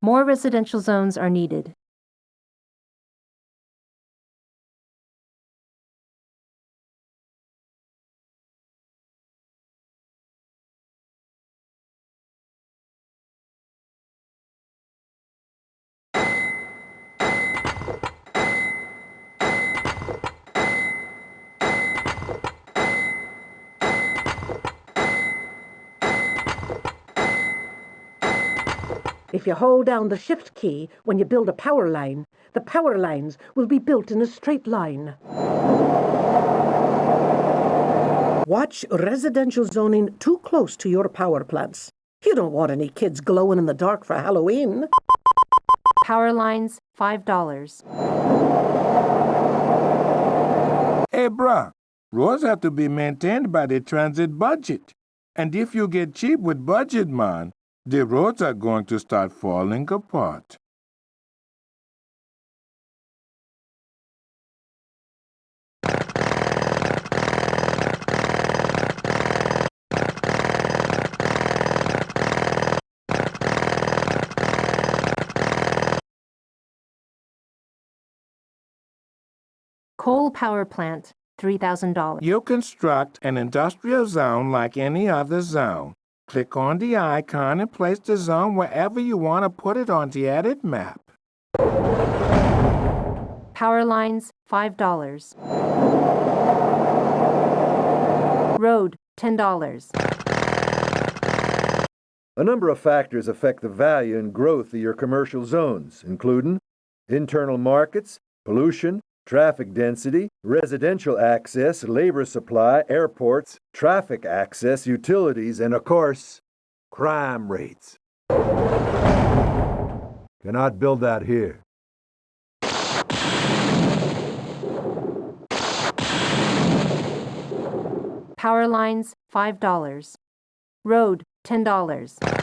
More residential zones are needed. If you hold down the Shift key when you build a power line, the power lines will be built in a straight line. Watch residential zoning too close to your power plants. You don't want any kids glowing in the dark for Halloween. Power lines, $5. Hey, bruh, roads have to be maintained by the transit budget. And if you get cheap with budget, man, the roads are going to start falling apart. Coal power plant, $3,000. You construct an industrial zone like any other zone. Click on the icon and place the zone wherever you want to put it on the edit map. Power lines, $5. Road, $10. A number of factors affect the value and growth of your commercial zones, including internal markets, pollution, traffic density, residential access, labor supply, airports, traffic access, utilities, and of course, crime rates. Cannot build that here. Power lines, $5. Road, $10.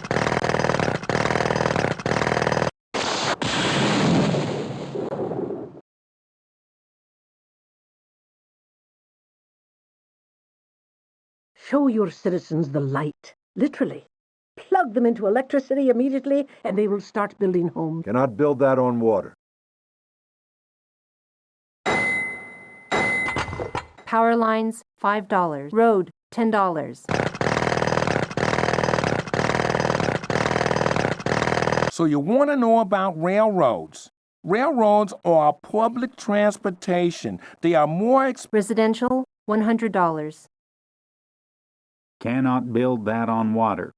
Show your citizens the light, literally. Plug them into electricity immediately and they will start building homes. Cannot build that on water. Power lines, $5. Road, $10. So you want to know about railroads. Railroads are public transportation. They are more Residential, $100. Cannot build that on water.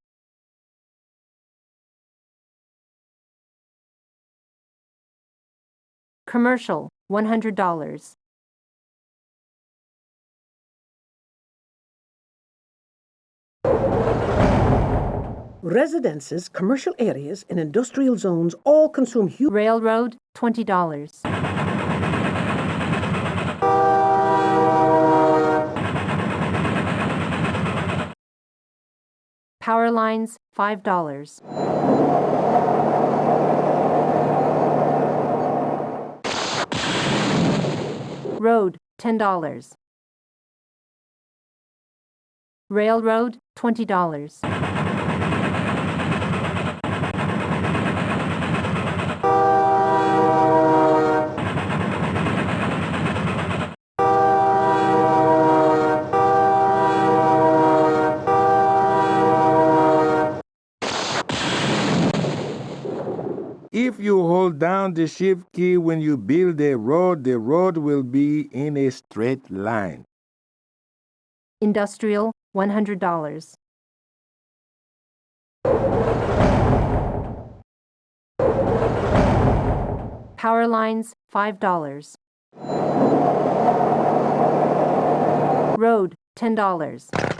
Commercial, $100. Residences, commercial areas, and industrial zones all consume huge... Railroad, $20. Power lines, $5. Road, $10. Railroad, $20. If you hold down the Shift key when you build a road, the road will be in a straight line. Industrial, $100. Power lines, $5. Road, $10.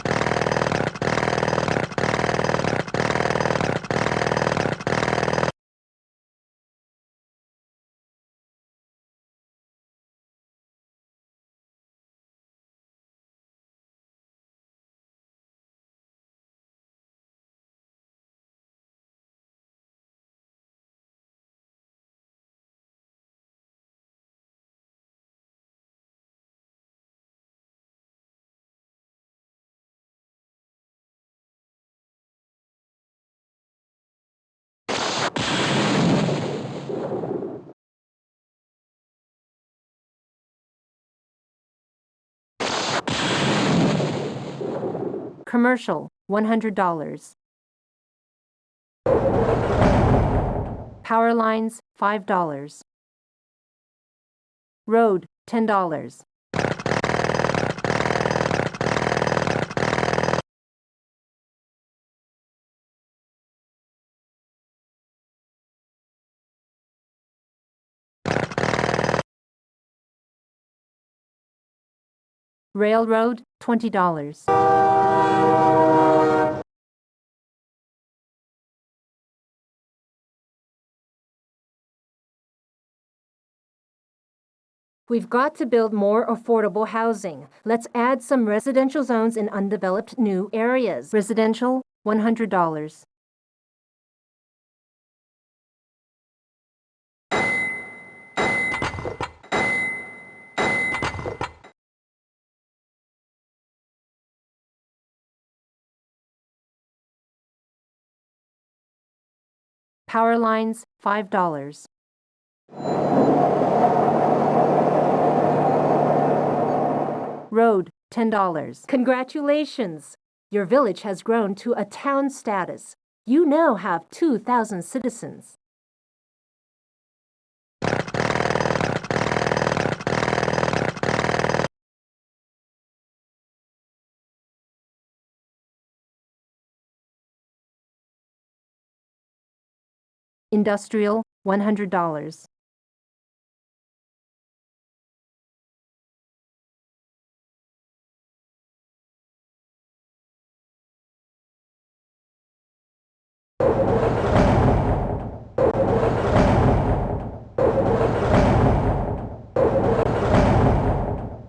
Commercial, $100. Power lines, $5. Road, $10. Railroad, $20. We've got to build more affordable housing. Let's add some residential zones in undeveloped new areas. Residential, $100. Power lines, $5. Road, $10. Congratulations! Your village has grown to a town status. You now have 2,000 citizens. Industrial, $100.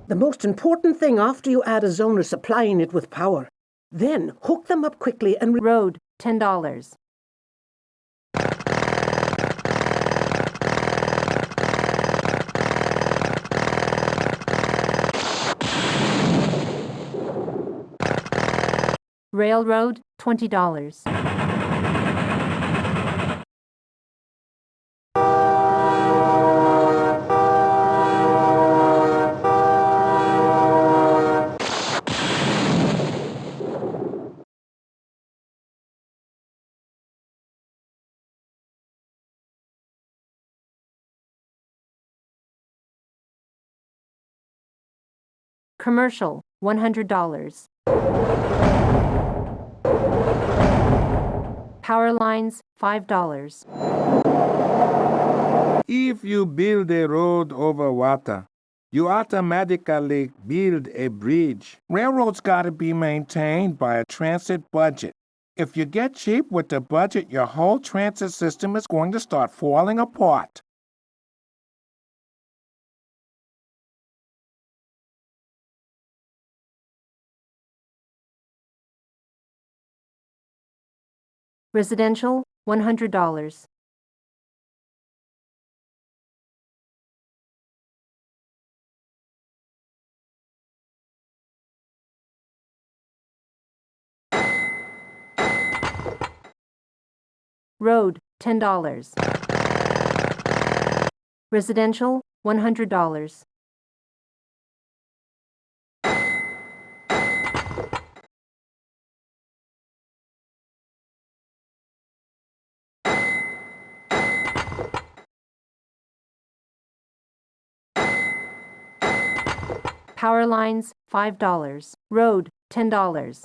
The most important thing after you add a zone is supplying it with power. Then hook them up quickly and Road, $10. Railroad, $20. Commercial, $100. Power lines, $5. If you build a road over water, you automatically build a bridge. Railroads gotta be maintained by a transit budget. If you get cheap with the budget, your whole transit system is going to start falling apart. Residential, $100. Road, $10. Residential, $100. Power lines, $5. Road, $10.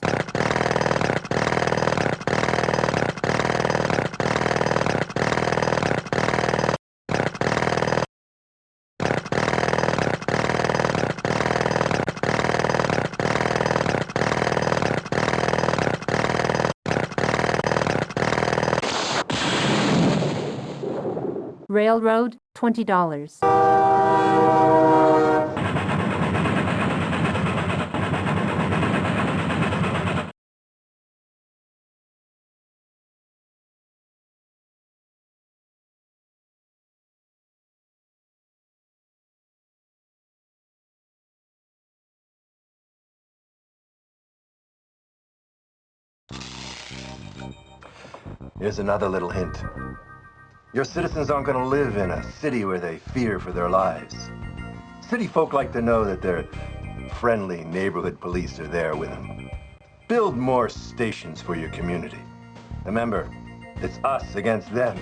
Railroad, $20. Here's another little hint. Your citizens aren't going to live in a city where they fear for their lives. City folk like to know that their friendly neighborhood police are there with them. Build more stations for your community. Remember, it's us against them.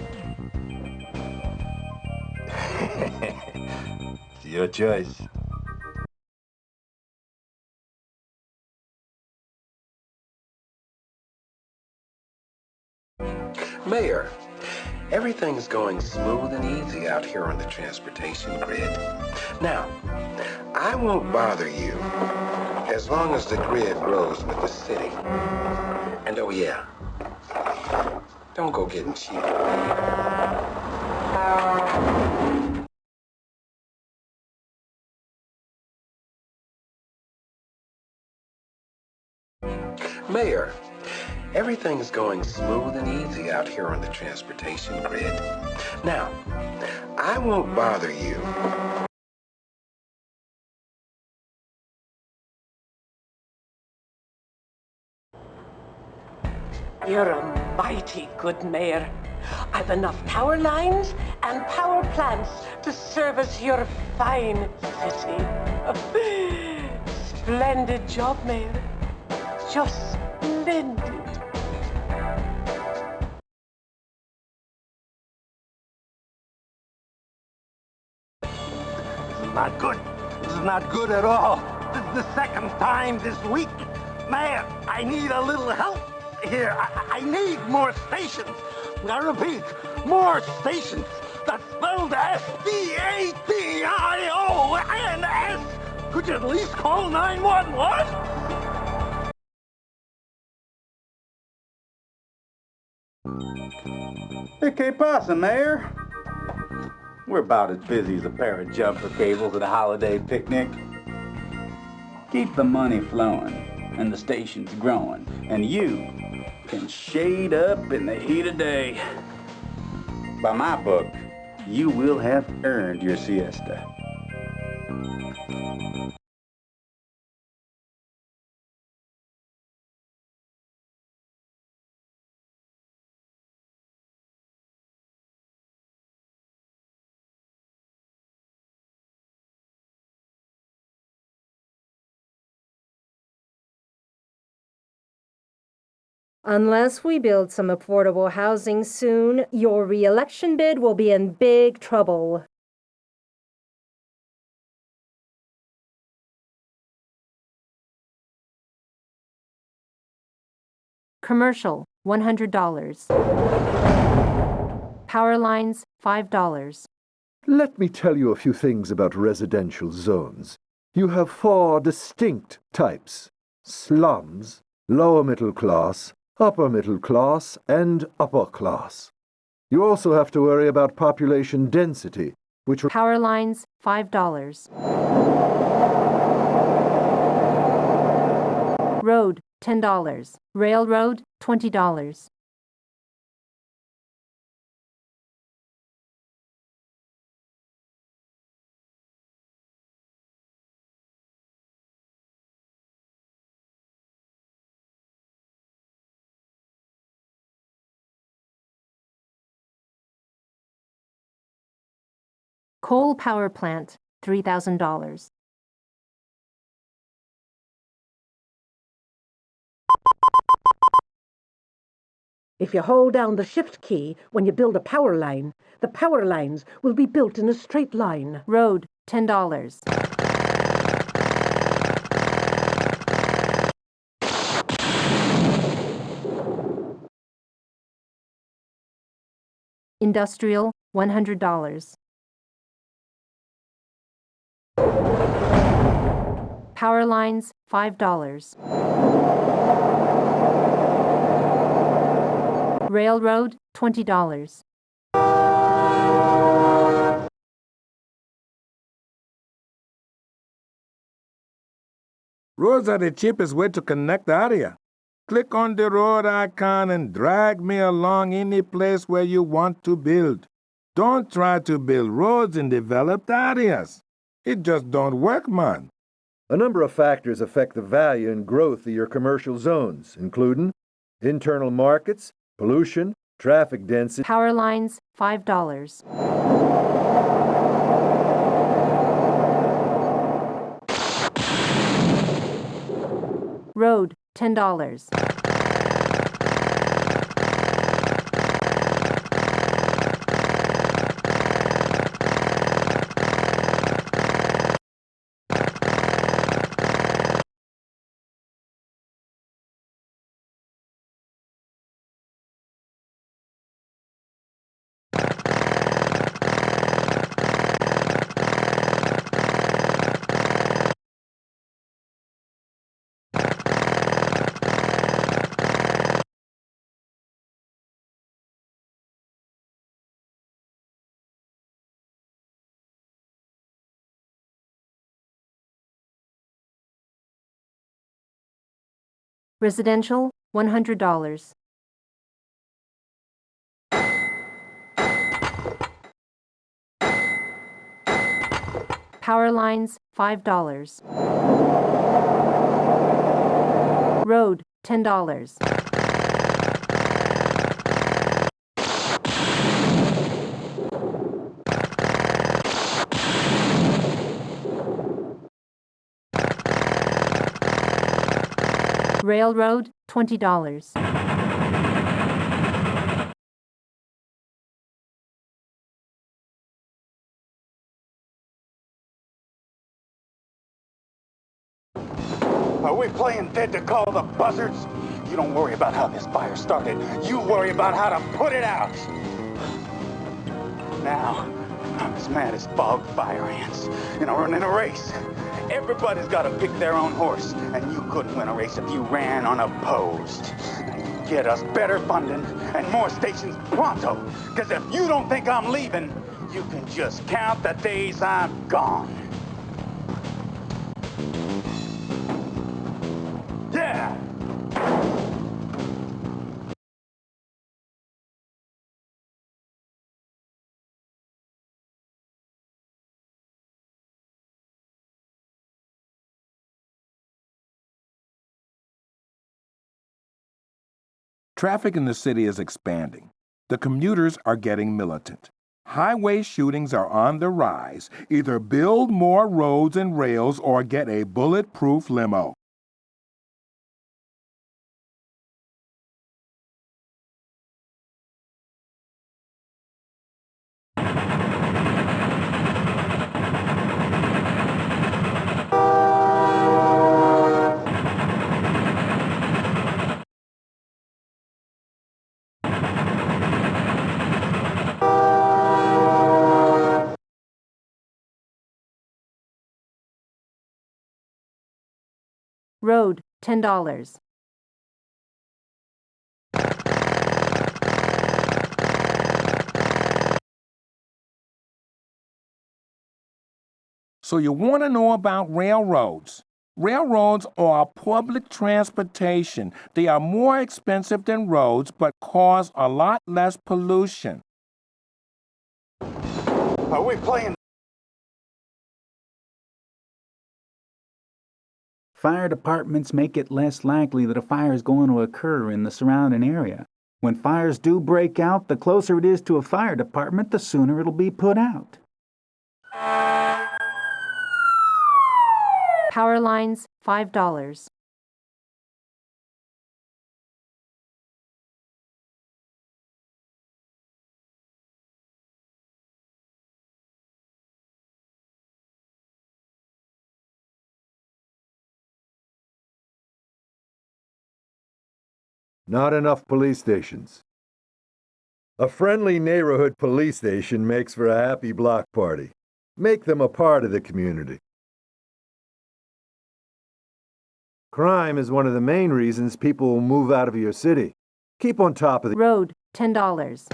It's your choice. Mayor, everything's going smooth and easy out here on the transportation grid. Now, I won't bother you as long as the grid grows with the city. And oh yeah, don't go getting cheap. Mayor, everything's going smooth and easy out here on the transportation grid. Now, I won't bother you. You're a mighty good mayor. I've enough power lines and power plants to service your fine city. Splendid job, mayor. Just splendid. This is not good. This is not good at all. This is the second time this week. Mayor, I need a little help here. I need more stations. I repeat, more stations. That's spelled S-T-A-T-I-O-N-S. Could you at least call 911? Hey, ¿qué pasa, Mayor? We're about as busy as a pair of jumper cables at a holiday picnic. Keep the money flowing and the stations growing, and you can shade up in the heat of day. By my book, you will have earned your siesta. Unless we build some affordable housing soon, your re-election bid will be in big trouble. Commercial, $100. Power lines, $5. Let me tell you a few things about residential zones. You have 4 distinct types: slums, lower middle class, upper middle class, and upper class. You also have to worry about population density, which... Power lines, $5. Road, $10. Railroad, $20. Coal power plant, $3,000. If you hold down the shift key when you build a power line, the power lines will be built in a straight line. Road, $10. Industrial, $100. Power lines, $5. Railroad, $20. Roads are the cheapest way to connect the area. Click on the road icon and drag me along any place where you want to build. Don't try to build roads in developed areas. It just don't work, man. A number of factors affect the value and growth of your commercial zones, including internal markets, pollution, traffic density... Power lines, $5. Road, Road, $10. Residential, $100. Power lines, $5. Road, $10. Railroad, $20. Are we playing dead to call the buzzards? You don't worry about how this fire started. You worry about how to put it out. Now, I'm as mad as fog fire ants in a race. Everybody's got to pick their own horse, and you couldn't win a race if you ran unopposed. Now, get us better funding and more stations pronto, because if you don't think I'm leaving, you can just count the days I'm gone. Yeah! Traffic in the city is expanding. The commuters are getting militant. Highway shootings are on the rise. Either build more roads and rails or get a bulletproof limo. Road, $10. So you want to know about railroads? Railroads are public transportation. They are more expensive than roads but cause a lot less pollution. Are we playing? Fire departments make it less likely that a fire is going to occur in the surrounding area. When fires do break out, the closer it is to a fire department, the sooner it'll be put out. Power lines, $5. Not enough police stations. A friendly neighborhood police station makes for a happy block party. Make them a part of the community. Crime is one of the main reasons people will move out of your city. Keep on top of the Road, $10.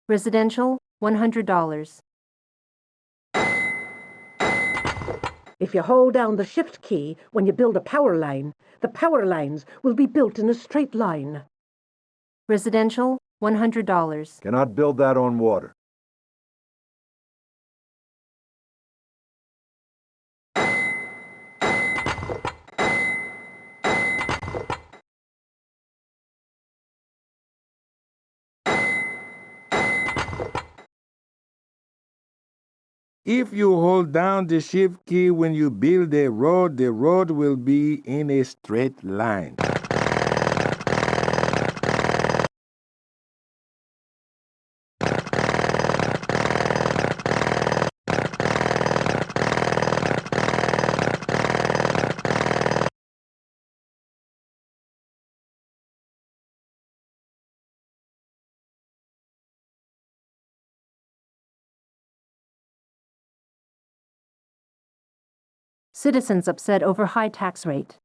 Residential, $100. If you hold down the shift key when you build a power line, the power lines will be built in a straight line. Residential, $100. Cannot build that on water. If you hold down the shift key when you build a road, the road will be in a straight line. Citizens upset over high tax rate.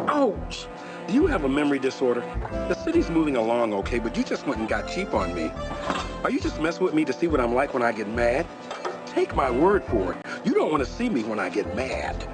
Ouch! Do you have a memory disorder? The city's moving along okay, but you just went and got cheap on me. Are you just messing with me to see what I'm like when I get mad? Take my word for it. You don't want to see me when I get mad.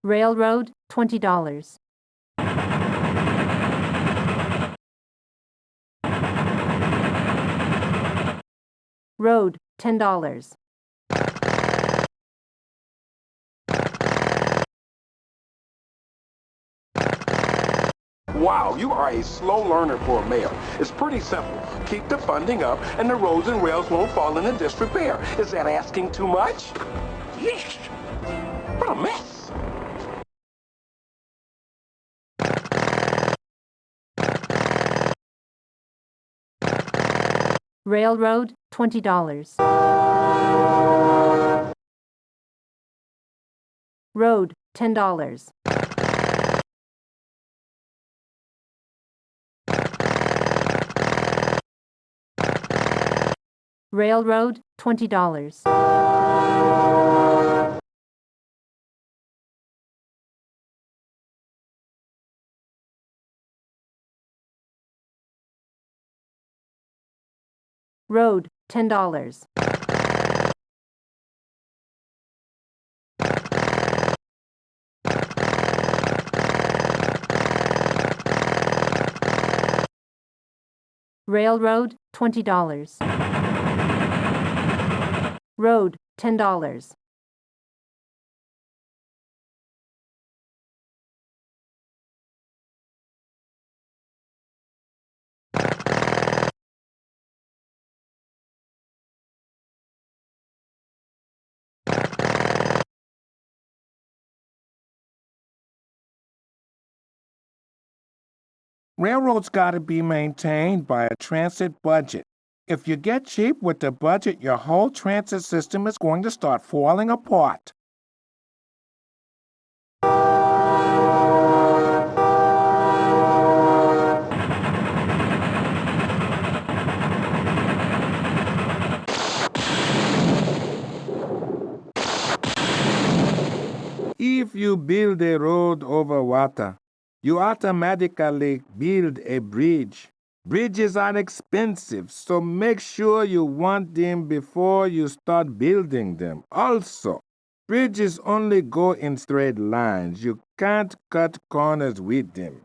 Railroad, $20. Road, $10. Wow, you are a slow learner for a mayor. It's pretty simple. Keep the funding up and the roads and rails won't fall into disrepair. Is that asking too much? Yeesh! What a mess! Railroad, $20. Road, $10. Railroad, $20. Road, $10. Railroad, $20. Road, $10. Railroads gotta be maintained by a transit budget. If you get cheap with the budget, your whole transit system is going to start falling apart. If you build a road over water, you automatically build a bridge. Bridges are expensive, so make sure you want them before you start building them. Also, bridges only go in straight lines. You Can't cut corners with them.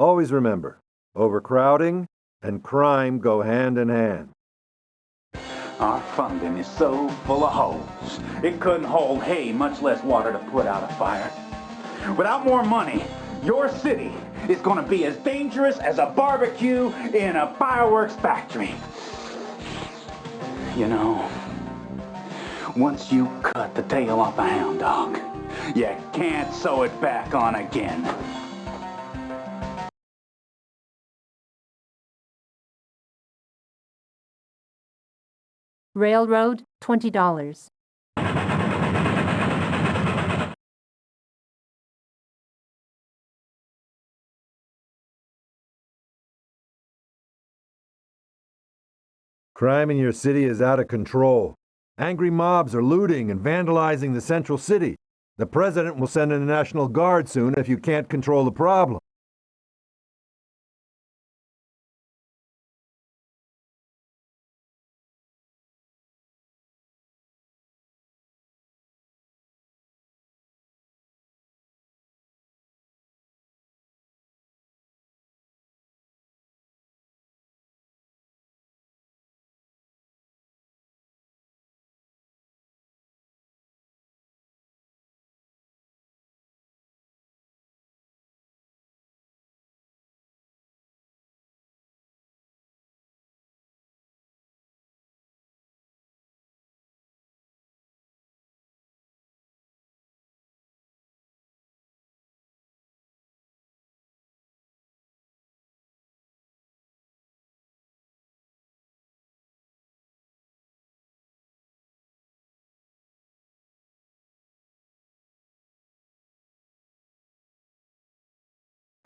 Always remember, overcrowding and crime go hand in hand. Our funding is so full of holes, it couldn't hold hay, much less water to put out a fire. Without more money, your city is going to be as dangerous as a barbecue in a fireworks factory. You know, once you cut the tail off a hound dog, you can't sew it back on again. Railroad, $20. Crime in your city is out of control. Angry mobs are looting and vandalizing the central city. The president will send in the National Guard soon if you can't control the problem.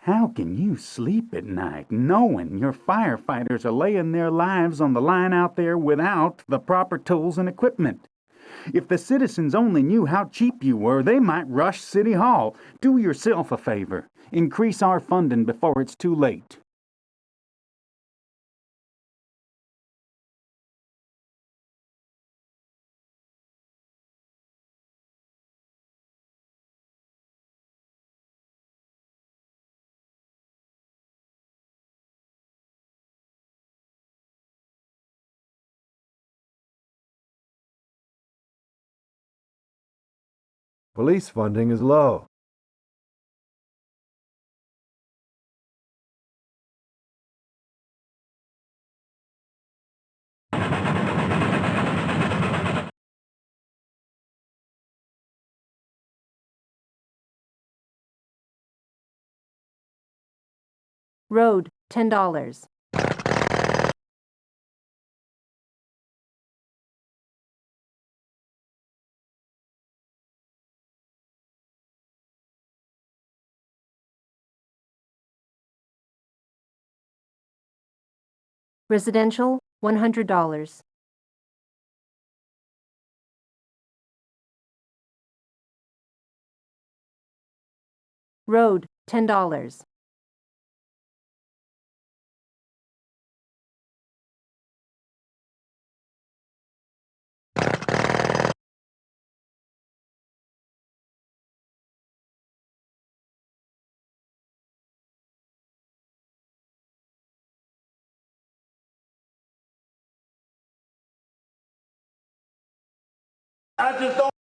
How can you sleep at night knowing your firefighters are laying their lives on the line out there without the proper tools and equipment? If the citizens only knew how cheap you were, they might rush City Hall. Do yourself a favor. Increase our funding before it's too late. Police funding is low. Road, $10. Residential, $100. Road, $10. I just don't.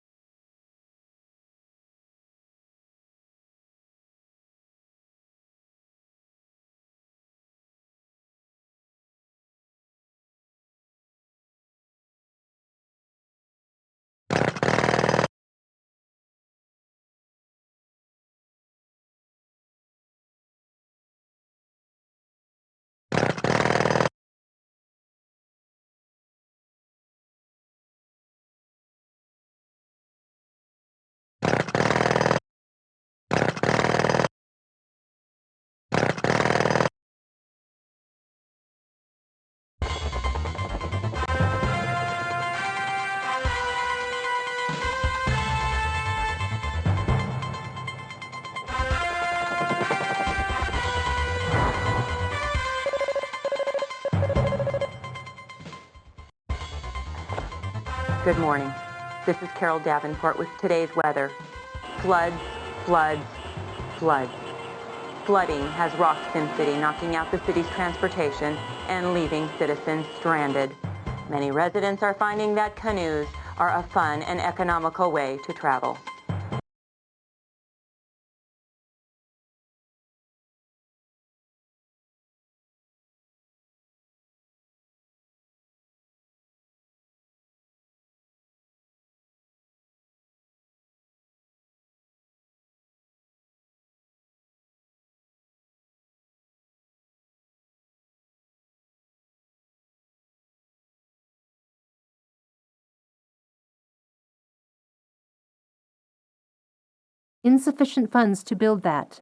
Good morning. This is Carol Davenport with today's weather. Floods, floods, floods. Flooding has rocked SimCity, knocking out the city's transportation and leaving citizens stranded. Many residents are finding that canoes are a fun and economical way to travel. Insufficient funds to build that.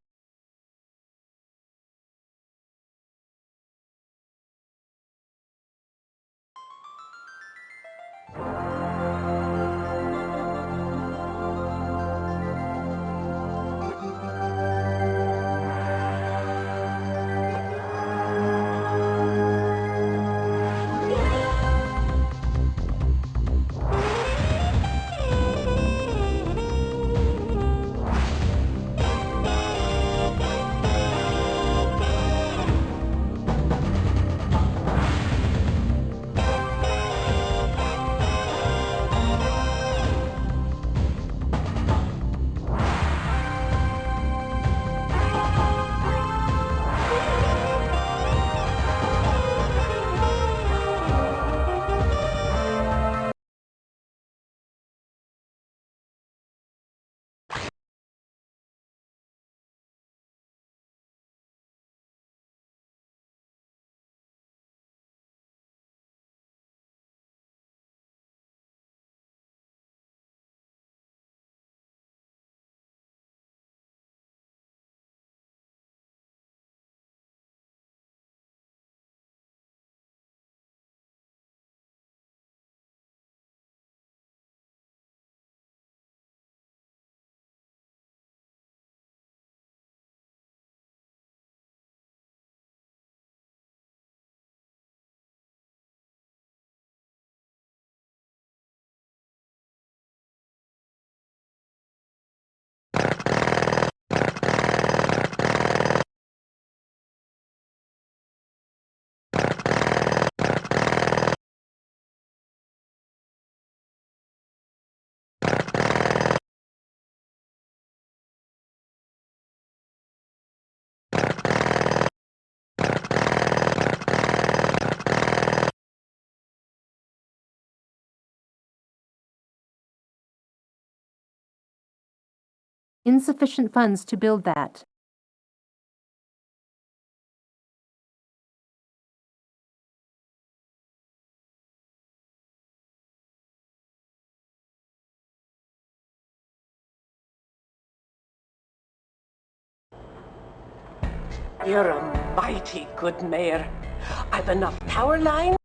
Insufficient funds to build that. You're a mighty good mayor. I've enough power lines.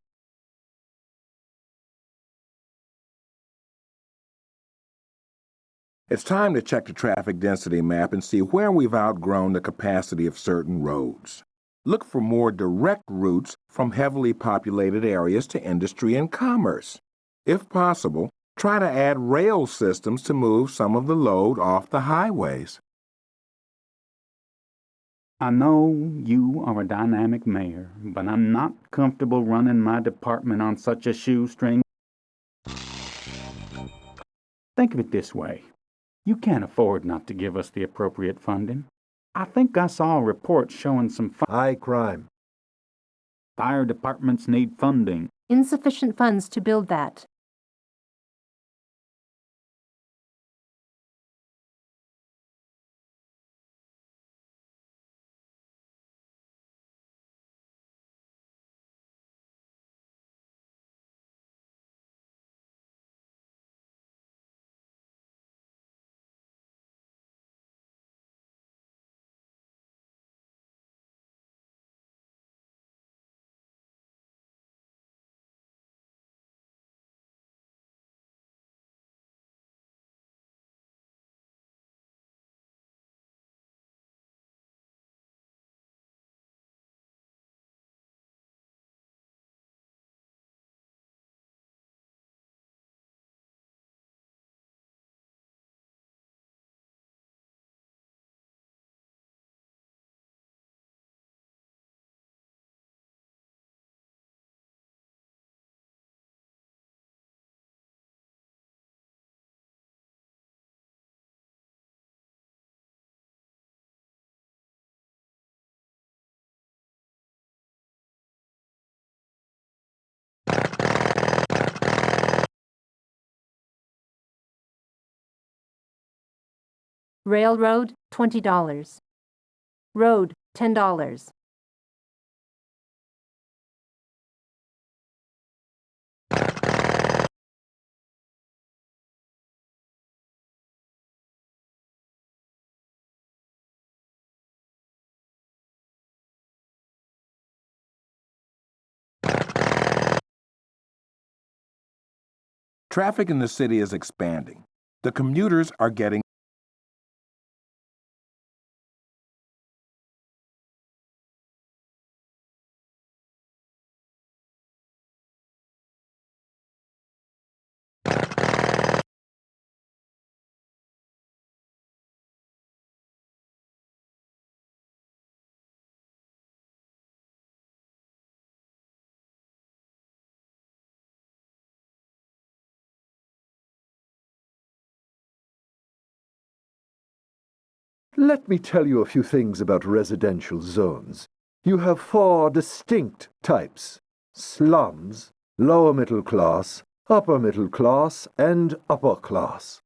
It's time to check the traffic density map and see where we've outgrown the capacity of certain roads. Look for more direct routes from heavily populated areas to industry and commerce. If possible, try to add rail systems to move some of the load off the highways. I know you are a dynamic mayor, but I'm not comfortable running my department on such a shoestring. Think of it this way. You can't afford not to give us the appropriate funding. I think I saw a report showing some high crime. Fire departments need funding. Insufficient funds to build that. Railroad, $20. Road, $10. Traffic in the city is expanding. The commuters are getting Let me tell you a few things about residential zones. You have 4 distinct types: slums, lower middle class, upper middle class, and upper class.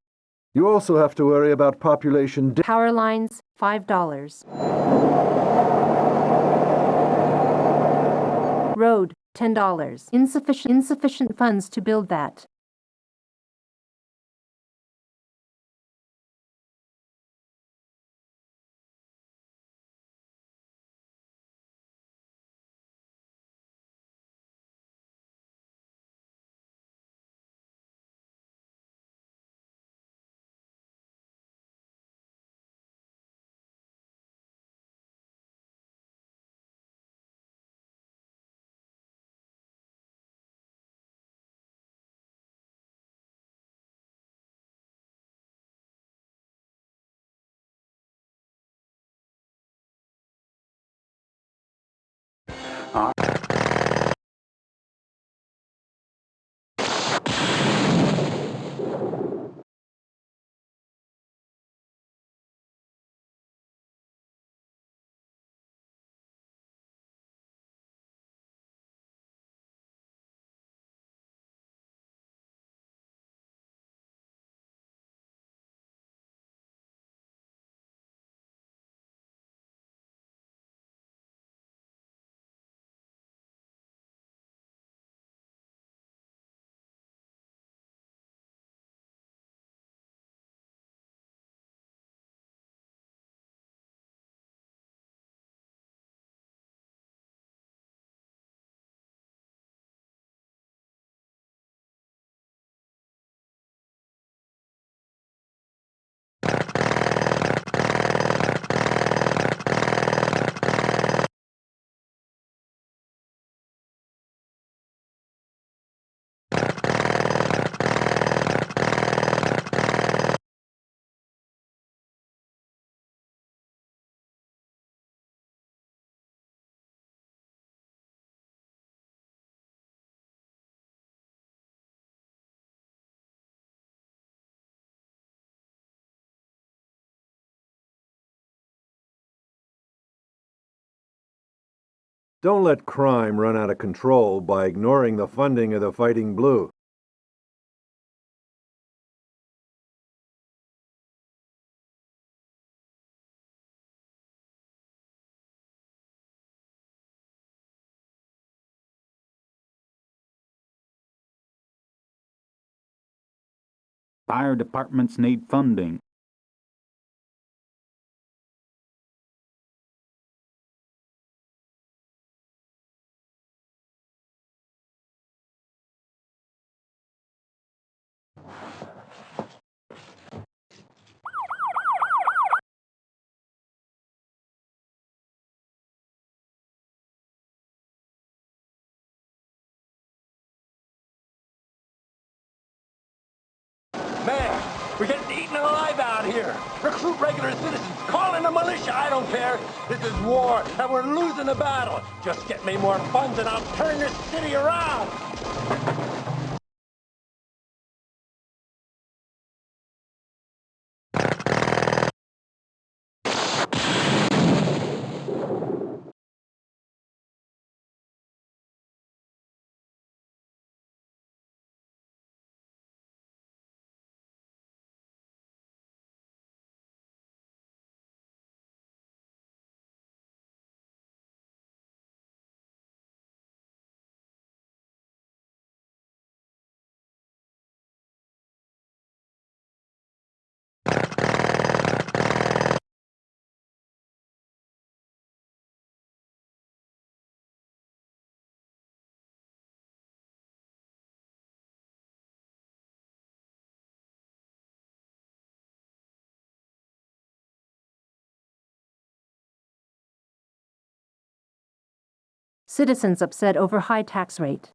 You also have to worry about population Power lines, $5. Road, $10. Insufficient funds to build that. Don't let crime run out of control by ignoring the funding of the Fighting Blue. Fire departments need funding. Man, we're getting eaten alive out here. Recruit regular citizens, call in the militia, I don't care. This is war, and we're losing the battle. Just get me more funds and I'll turn this city around. Citizens upset over high tax rate.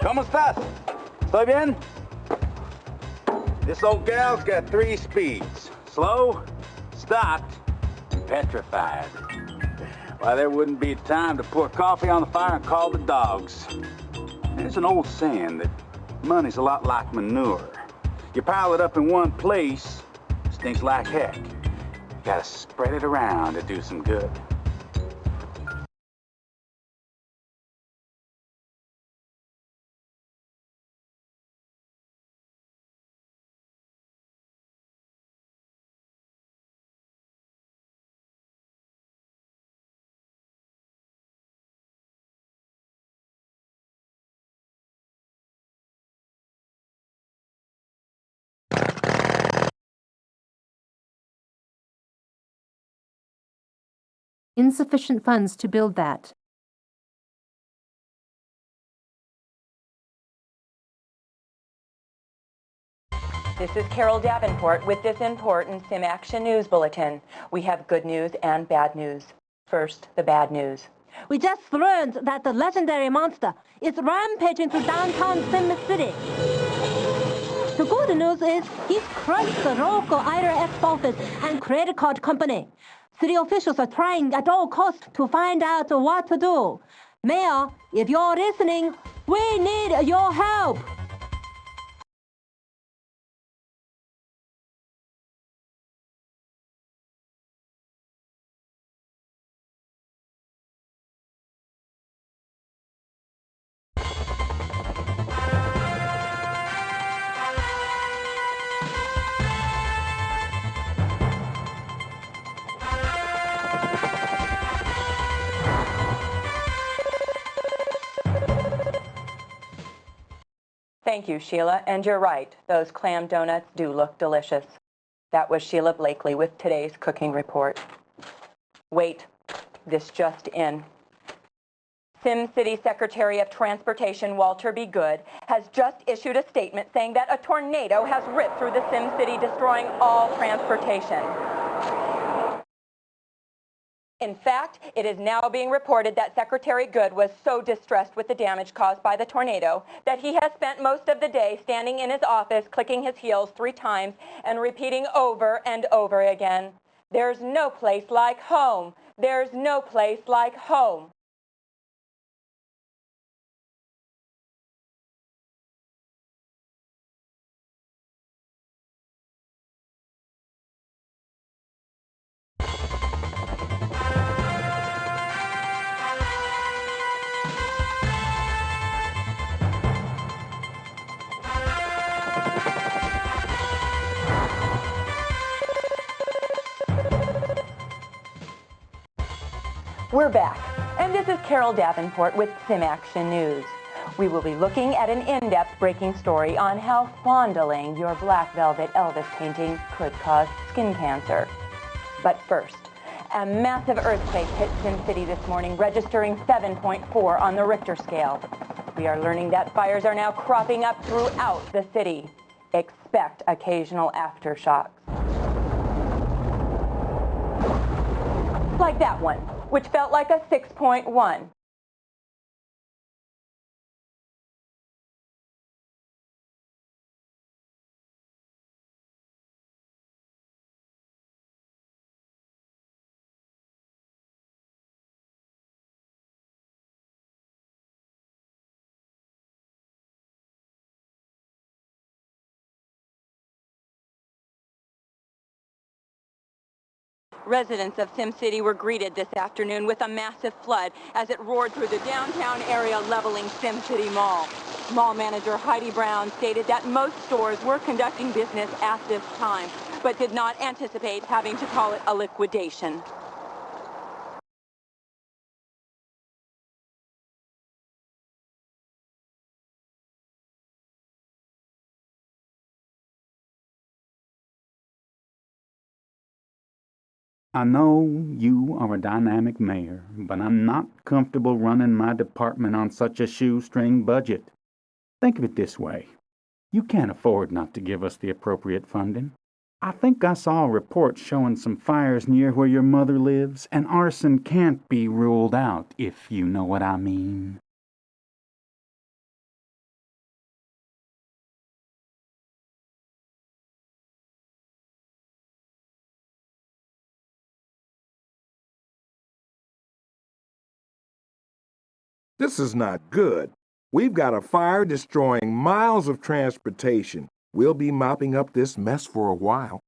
¿Cómo estás? ¿Estoy bien? This old gal's got 3 speeds. Slow, stopped, and petrified. Why, there wouldn't be time to pour coffee on the fire and call the dogs. There's an old saying that money's a lot like manure. You pile it up in one place, it stinks like heck. You gotta spread it around to do some good. Insufficient funds to build that. This is Carol Davenport with this important Sim Action News Bulletin. We have good news and bad news. First, the bad news. We just learned that the legendary monster is rampaging through downtown SimCity. The good news is he's crushed the local IRS office and credit card company. City officials are trying at all costs to find out what to do. Mayor, if you're listening, we need your help. Thank you, Sheila, and you're right. Those clam donuts do look delicious. That was Sheila Blakely with today's cooking report. Wait, this just in. SimCity Secretary of Transportation Walter B. Good has just issued a statement saying that a tornado has ripped through the SimCity, destroying all transportation. In fact, it is now being reported that Secretary Good was so distressed with the damage caused by the tornado that he has spent most of the day standing in his office, clicking his heels 3 times and repeating over and over again, "There's no place like home. There's no place like home." We're back, and this is Carol Davenport with SimAction News. We will be looking at an in-depth breaking story on how fondling your black velvet Elvis painting could cause skin cancer. But first, a massive earthquake hit SimCity this morning, registering 7.4 on the Richter scale. We are learning that fires are now cropping up throughout the city. Expect occasional aftershocks. Like that one, which felt like a 6.1. Residents of SimCity were greeted this afternoon with a massive flood as it roared through the downtown area, leveling SimCity Mall. Mall manager Heidi Brown stated that most stores were conducting business at this time, but did not anticipate having to call it a liquidation. I know you are a dynamic mayor, but I'm not comfortable running my department on such a shoestring budget. Think of it this way. You can't afford not to give us the appropriate funding. I think I saw a report showing some fires near where your mother lives, and arson can't be ruled out, if you know what I mean. This is not good. We've got a fire destroying miles of transportation. We'll be mopping up this mess for a while.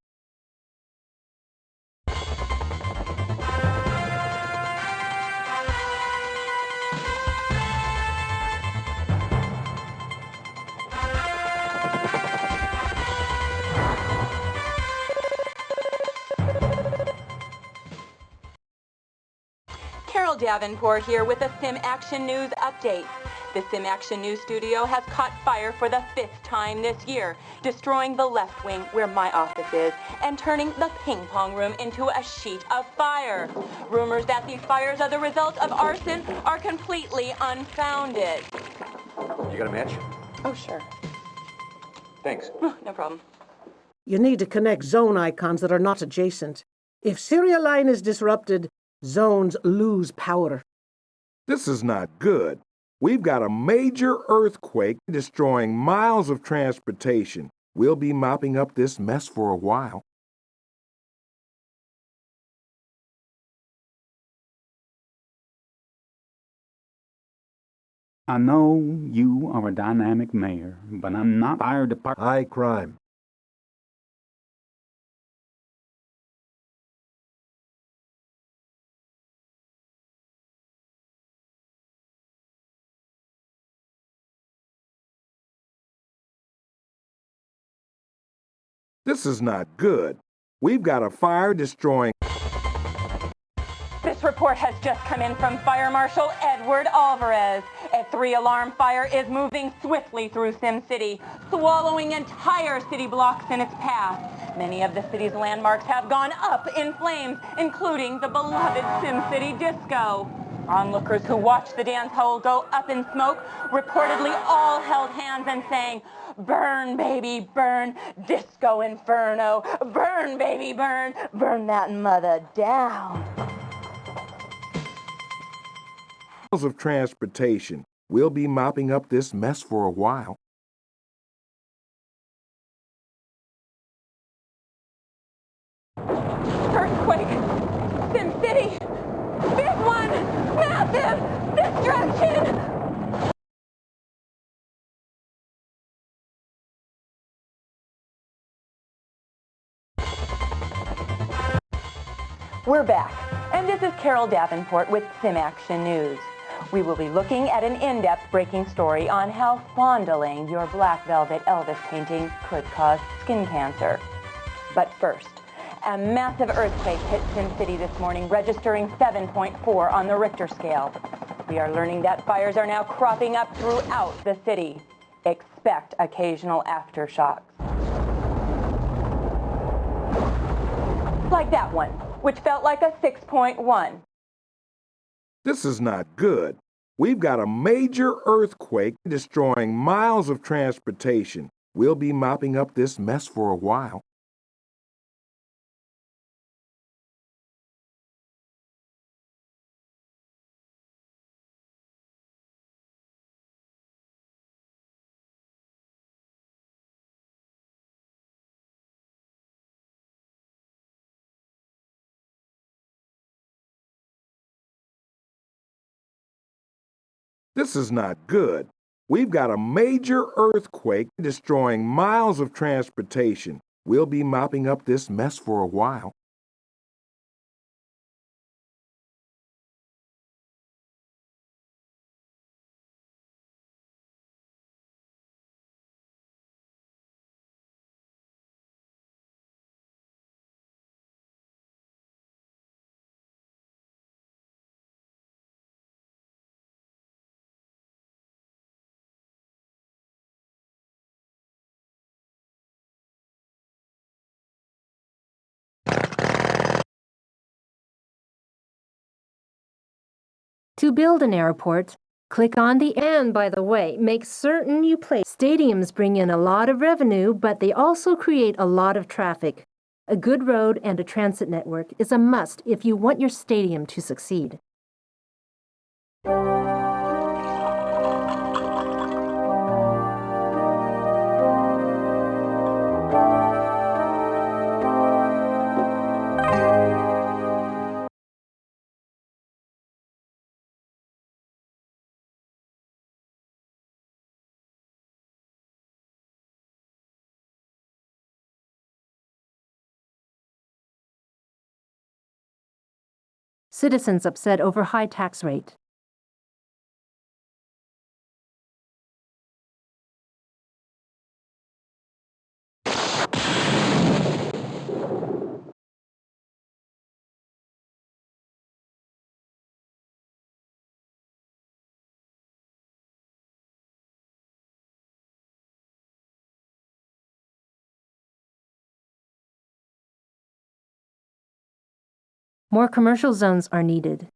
Carol Davenport here with a SimAction News update. The SimAction News studio has caught fire for the 5th time this year, destroying the left wing where my office is and turning the ping pong room into a sheet of fire. Rumors that these fires are the result of arson are completely unfounded. You got a match? Oh, sure. Thanks. No problem. You need to connect zone icons that are not adjacent. If serial line is disrupted, zones lose power. This is not good. We've got a major earthquake destroying miles of transportation. We'll be mopping up this mess for a while. I know you are a dynamic mayor, but I'm not fire department. High crime. This is not good. We've got a fire destroying... This report report has just come in from Fire Marshal Edward Alvarez. A 3-alarm fire is moving swiftly through SimCity, swallowing entire city blocks in its path. Many of the city's landmarks have gone up in flames, including the beloved SimCity Disco. Onlookers who watched the dance hall go up in smoke reportedly all held hands and sang, "Burn, baby, burn, Disco Inferno, burn, baby, burn, burn that mother down." Of transportation. We'll be mopping up this mess for a while. Earthquake! SimCity! Big one! Massive! Destruction! We're back, and this is Carol Davenport with SimAction News. We will be looking at an in-depth breaking story on how fondling your black velvet Elvis painting could cause skin cancer. But first, a massive earthquake hit SimCity this morning, registering 7.4 on the Richter scale. We are learning that fires are now cropping up throughout the city. Expect occasional aftershocks. Like that one, which felt like a 6.1. This is not good. We've got a major earthquake destroying miles of transportation. We'll be mopping up this mess for a while. This is not good. We've got a major earthquake destroying miles of transportation. We'll be mopping up this mess for a while. To build an airport, click on the "and" by the way. Make certain you play. Stadiums bring in a lot of revenue, but they also create a lot of traffic. A good road and a transit network is a must if you want your stadium to succeed. Citizens upset over high tax rate. More commercial zones are needed.